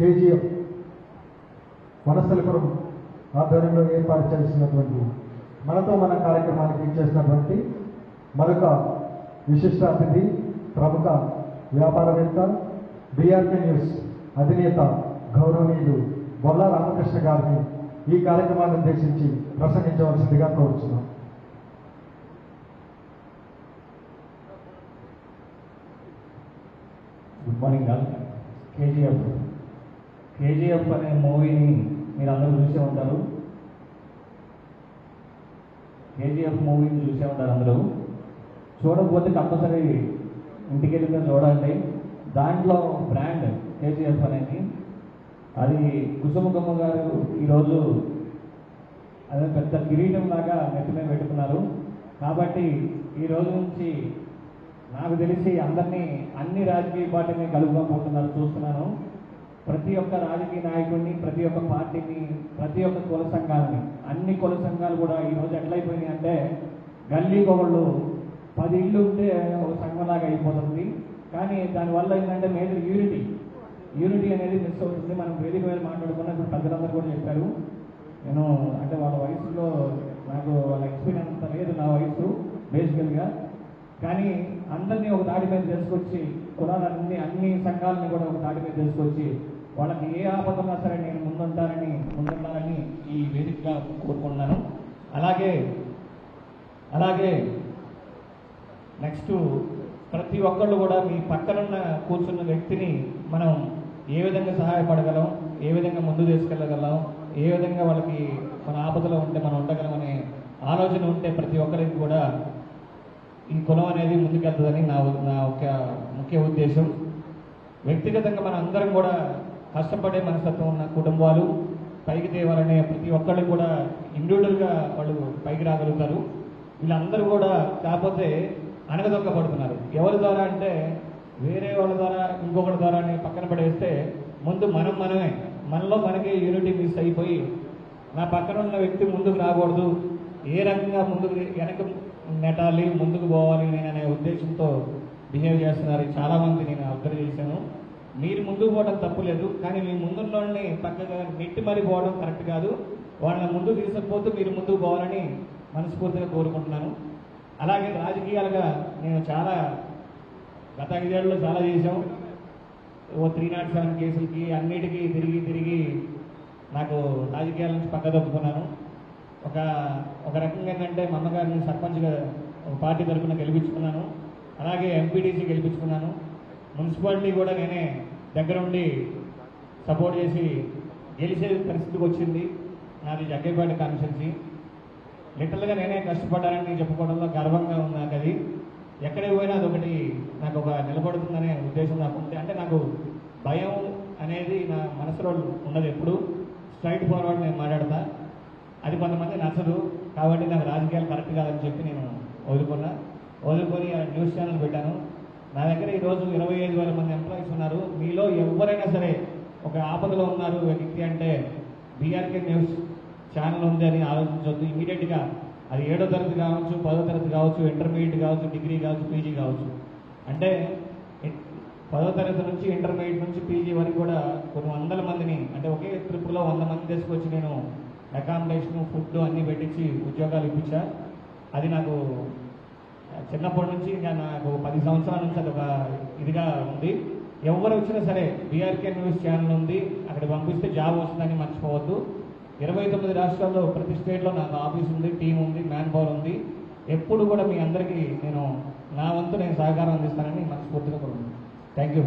KGF Vanasthalipuram ఆధ్వర్యంలో ఏర్పాటు చేసినటువంటి మనతో మన కార్యక్రమానికి ఇచ్చేసినటువంటి మరొక విశిష్ట అతిథి ప్రముఖ వ్యాపారవేత్త బీఆర్కే న్యూస్ అధినేత గౌరవనీయులు బొల్లా రామకృష్ణ గారిని ఈ కార్యక్రమాన్ని ఉద్దేశించి ప్రసంగించవలసిందిగా కోరుచున్నాం. Good morning all. కేజీఎఫ్ అనే మూవీని మీరు అందరూ చూసే ఉంటారు. కేజీఎఫ్ మూవీని చూసే ఉంటారు అందరూ. చూడకపోతే కంపల్సరీ ఇంటికి వెళ్ళిన చూడండి. దాంట్లో బ్రాండ్ కేజీఎఫ్ అనేది అది కుసుమకమ్మ గారు ఈరోజు అదే పెద్ద కిరీటం లాగా నెత్తి మీద పెట్టుకున్నారు. కాబట్టి ఈ రోజు నుంచి నాకు తెలిసి అందరినీ అన్ని రాజకీయ పార్టీని కలుపుకోబోతున్నారు చూస్తున్నాను. ప్రతి ఒక్క రాజకీయ నాయకుడిని, ప్రతి ఒక్క పార్టీని, ప్రతి ఒక్క కుల సంఘాలని, అన్ని కుల సంఘాలు కూడా ఈరోజు ఎట్లయిపోయినాయి అంటే గల్లీకి ఒకళ్ళు 10 ఇళ్ళు ఉంటే ఒక సంఘంలాగా అయిపోతుంది. కానీ దానివల్ల ఏంటంటే మేజర్ యూనిటీ అనేది మిస్ అవుతుంది. మనం వేదిక మీద మాట్లాడుకున్న ఇప్పుడు పెద్దలందరూ కూడా చెప్పారు. నేను అంటే వాళ్ళ వయసులో నాకు వాళ్ళ ఎక్స్పీరియన్స్ అంత లేదు, నా వయసు బేసికల్గా. కానీ అందరినీ ఒక దాడి మీద తీసుకొచ్చి కులాలన్నీ అన్ని సంఘాలని కూడా ఒక దాడి మీద తీసుకొచ్చి వాళ్ళకి ఏ ఆపదన్నా సరే నేను ముందుంటానని ఈ వేదికగా కోరుకుంటున్నాను. అలాగే నెక్స్ట్ ప్రతి ఒక్కళ్ళు కూడా మీ పక్కనున్న కూర్చున్న వ్యక్తిని మనం ఏ విధంగా సహాయపడగలం, ఏ విధంగా ముందు తీసుకెళ్ళగలం, ఏ విధంగా వాళ్ళకి మన ఆపదలో ఉంటే మనం ఉండగలం అనే ఆలోచన ఉంటే ప్రతి ఒక్కరికి కూడా ఈ కులం అనేది ముందుకెళ్తుందని నా ఒక ముఖ్య ఉద్దేశం. వ్యక్తిగతంగా మన అందరం కూడా కష్టపడే మనస్తత్వం ఉన్న కుటుంబాలు పైకి తేవాలనే ప్రతి ఒక్కళ్ళు కూడా ఇండివిజువల్గా వాళ్ళు పైకి రాగలుగుతారు. వీళ్ళందరూ కూడా కాకపోతే అనగదొక్కబడుతున్నారు. ఎవరి ద్వారా అంటే వేరే వాళ్ళ ద్వారా, ఇంకొకరి ద్వారా పక్కన పడేస్తే ముందు మనలో మనకే యూనిటీ మిస్ అయిపోయి నా పక్కన ఉన్న వ్యక్తి ముందుకు రాకూడదు, ఏ రకంగా ముందుకు వెనక నెట్టాలి, ముందుకు పోవాలి నేను అనే ఉద్దేశంతో బిహేవ్ చేస్తున్నారు చాలామంది. నేను అబ్జర్వ్ చేశాను. మీరు ముందుకు పోవడం తప్పు లేదు, కానీ మీ ముందున్న వాళ్ళని పక్కగా నెట్టి మరీ పోవడం కరెక్ట్ కాదు. వాళ్ళని ముందుకు తీసుకుపోతూ మీరు ముందుకు పోవాలని మనస్ఫూర్తిగా కోరుకుంటున్నాను. అలాగే రాజకీయాలుగా నేను గత 5 ఏళ్ళలో చాలా చేశాం. 307 కేసులకి అన్నిటికీ తిరిగి నాకు రాజకీయాల నుంచి పక్క తప్పుకున్నాను. ఒక రకంగా ఏంటంటే మా అమ్మగారిని సర్పంచ్గా పార్టీ తరఫున గెలిపించుకున్నాను. అలాగే ఎంపీటీసీ గెలిపించుకున్నాను. మున్సిపాలిటీ కూడా నేనే దగ్గరుండి సపోర్ట్ చేసి గెలిచే పరిస్థితికి వచ్చింది. నాది జగ్గైపేట కాన్స్టిట్యున్సీ. లిటరల్గా నేనే కష్టపడ్డానని చెప్పుకోవడంలో గర్వంగా ఉంది నాకు. అది ఎక్కడికి పోయినా అదొకటి నాకు ఒక నిలబడుతుందనే ఉద్దేశం నాకు ఉంది. అంటే నాకు భయం అనేది నా మనసులో ఉన్నది. ఎప్పుడు స్ట్రైట్ ఫార్వర్డ్ నేను మాట్లాడతా. అది కొంతమంది నచ్చదు, కాబట్టి నాకు రాజకీయాలు కరెక్ట్ కాదని చెప్పి నేను వదులుకొని న్యూస్ ఛానల్ పెట్టాను. నా దగ్గర ఈరోజు 25,000 మంది ఎంప్లాయీస్ ఉన్నారు. మీలో ఎవరైనా సరే ఒక ఆపదలో ఉన్నారు వ్యక్తి అంటే బీఆర్కే న్యూస్ ఛానల్ ఉంది అని ఆలోచించవద్దు. ఇమీడియట్గా అది 7వ తరగతి కావచ్చు, 10వ తరగతి కావచ్చు, ఇంటర్మీడియట్ కావచ్చు, డిగ్రీ కావచ్చు, పీజీ కావచ్చు. అంటే 10వ తరగతి నుంచి ఇంటర్మీడియట్ నుంచి పీజీ వరకు కూడా కొన్ని వందల మందిని, అంటే ఒకే ట్రిప్లో 100 మంది తీసుకొచ్చి నేను అకామిడేషన్, ఫుడ్ అన్నీ పెట్టించి ఉద్యోగాలు ఇప్పించా. అది నాకు చిన్నప్పటి నుంచి ఇంకా నాకు 10 సంవత్సరాల నుంచి అది ఒక ఇదిగా ఉంది. ఎవరు వచ్చినా సరే బీఆర్కే న్యూస్ ఛానల్ ఉంది, అక్కడ పంపిస్తే జాబ్ వస్తుందని మర్చిపోవద్దు. 29 రాష్ట్రాల్లో ప్రతి స్టేట్లో నాకు ఆఫీస్ ఉంది, టీం ఉంది, మ్యాన్ పవర్ ఉంది. ఎప్పుడు కూడా మీ అందరికీ నా వంతు నేను సహకారం అందిస్తానని మనస్ఫూర్తిగా కోరుకుంటున్నాను. Thank you.